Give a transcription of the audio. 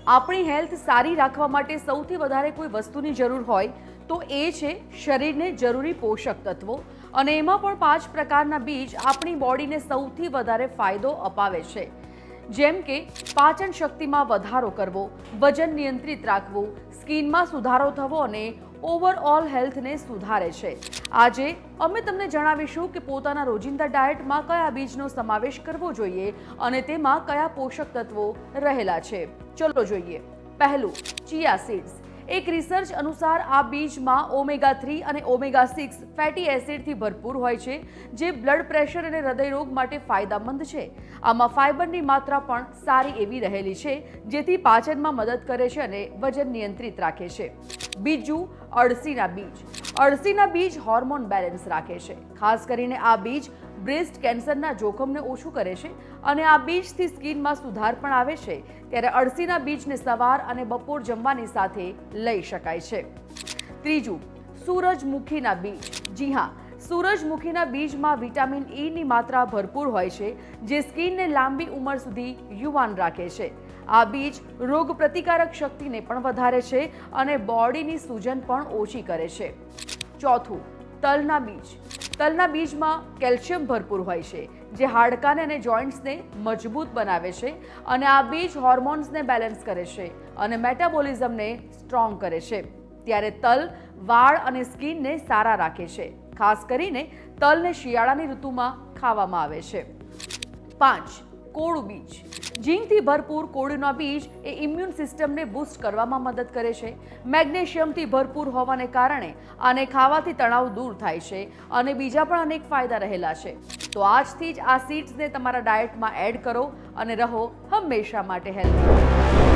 આપણી હેલ્થ સારી રાખવા માટે સૌથી વધારે કોઈ વસ્તુની જરૂર હોય તો એ છે શરીરને જરૂરી પોષક તત્વો, અને એમાં પણ 5 પ્રકારના બીજ આપણી બોડીને સૌથી વધારે ફાયદો અપાવે છે, જેમ કે પાચન શક્તિમાં વધારો કરવો, વજન નિયંત્રિત રાખવું, સ્કિનમાં સુધારો થવો અને ઓવરઓલ હેલ્થને સુધારે છે. આજે અમે તમને જણાવીશું કે પોતાના રોજિંદા ડાયટમાં કયા બીજનો સમાવેશ કરવો જોઈએ અને તેમાં કયા પોષક તત્વો રહેલા છે. ચલો જોઈએ. પહેલું, ચિયા સીડ્સ. એક રિસર્ચ અનુસાર આ બીજમાં ઓમેગા 3 અને ઓમેગા 6 ફેટી એસિડથી ભરપૂર હોય છે, જે બ્લડ પ્રેશર અને હૃદયરોગ માટે ફાયદામંદ છે. આમાં ફાઇબરની માત્રા પણ સારી એવી રહેલી છે, જેથી પાચનમાં મદદ કરે છે અને વજન નિયંત્રિત રાખે છે. બીજું, અળસીના બીજ. અળસીના બીજ હોર્મોન બેલેન્સ રાખે છે. ખાસ કરીને આ બીજ બ્રેસ્ટ કેન્સરના જોખમને ઓછું કરે છે અને આ બીજથી સ્કિનમાં સુધાર પણ આવે છે. ત્યારે અળસીના બીજને સવાર અને બપોર જમવાની સાથે લઈ શકાય છે. ત્રીજું, સૂરજમુખીના બીજ. જી હા, સૂરજમુખીના બીજમાં વિટામિન ઈની માત્રા ભરપૂર હોય છે, જે સ્કિનને લાંબી ઉંમર સુધી યુવાન રાખે છે. આ બીજ રોગ પ્રતિકારક શક્તિને પણ વધારે છે અને બોડીની સૂજન પણ ઓછી કરે છે. ચોથું, તલના બીજ. તલના બીજમાં કેલ્શિયમ ભરપૂર હોય છે, જે હાડકાને અને જોઇન્ટ્સને મજબૂત બનાવે છે, અને આ બીજ હોર્મોન્સને બેલેન્સ કરે છે અને મેટાબોલિઝમને સ્ટ્રોંગ કરે છે. ત્યારે તલ વાળ અને સ્કિનને સારા રાખે છે. ખાસ કરીને તલને શિયાળાની ઋતુમાં ખાવામાં આવે છે. 5, કોળું બીજ. ઝીંકથી ભરપૂર કોળુના બીજ એ ઇમ્યુન સિસ્ટમને બૂસ્ટ કરવામાં મદદ કરે છે. મેગ્નેશિયમથી ભરપૂર હોવાને કારણે આને ખાવાથી તણાવ દૂર થાય છે અને બીજા પણ અનેક ફાયદા રહેલા છે. તો આજથી જ આ સીડ્સને તમારા ડાયટમાં એડ કરો અને રહો હંમેશા માટે હેલ્ધી.